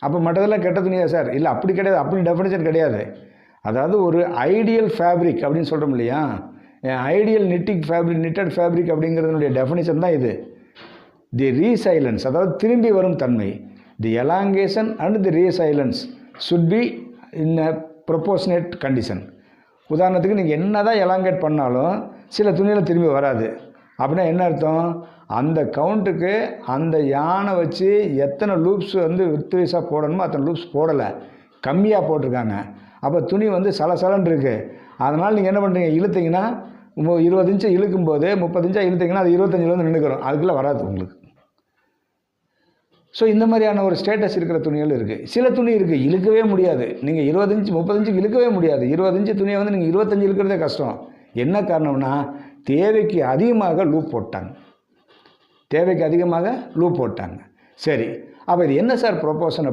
அப்போ மற்றதெல்லாம் கெட்ட துணியா சார்? இல்லை, அப்படி கிடையாது. அப்படி டெஃபினேஷன் கிடையாது. அதாவது ஒரு ஐடியல் ஃபேப்ரிக் அப்படின்னு சொல்கிறோம் இல்லையா, ஐடியல் நிட்டட் ஃபேப்ரிக் அப்படிங்கிறதுனுடைய டெஃபினேஷன் தான் இது. தி ரீசைலன்ஸ், அதாவது திரும்பி வரும் தன்மை. The elongation and the resilience should be in a proportionate condition. உதாரணத்துக்கு நீங்கள் என்ன தான் எலாங்கேட் பண்ணாலும் சில துணியில் திரும்பி வராது. அப்படின்னா என்ன அர்த்தம்? அந்த கவுண்ட்டுக்கு அந்த யானை வச்சு எத்தனை லூப்ஸ் வந்து வித்வைஸாக போடணுமோ அத்தனை லூப்ஸ் போடலை, கம்மியாக போட்டிருக்காங்க. அப்போ துணி வந்து சலசலன்னு இருக்குது. அதனால் நீங்கள் என்ன பண்ணுறீங்க, இழுத்தீங்கன்னா 20 இன்ச்சு இழுக்கும்போது 30 இன்ச்சாக இழுத்தீங்கன்னா அது 25 வந்து நின்றுக்கிறோம். அதுக்குள்ளே வராது உங்களுக்கு. ஸோ இந்த மாதிரியான ஒரு ஸ்டேட்டஸ் இருக்கிற துணிகள் இருக்குது. சில துணி இருக்குது இழுக்கவே முடியாது. நீங்கள் 20 இன்ச்சு 30 இன்ச்சுக்கு இழுக்கவே முடியாது. 20 இன்ச்சு துணியை வந்து நீங்கள் 25 இழுக்கிறதே கஷ்டம். என்ன காரணம்னா, தேவைக்கு அதிகமாக லூப் போட்டாங்க. தேவைக்கு அதிகமாக லூப் போட்டாங்க. சரி, அப்போ இது என்ன சார் ப்ரொபோர்ஷன்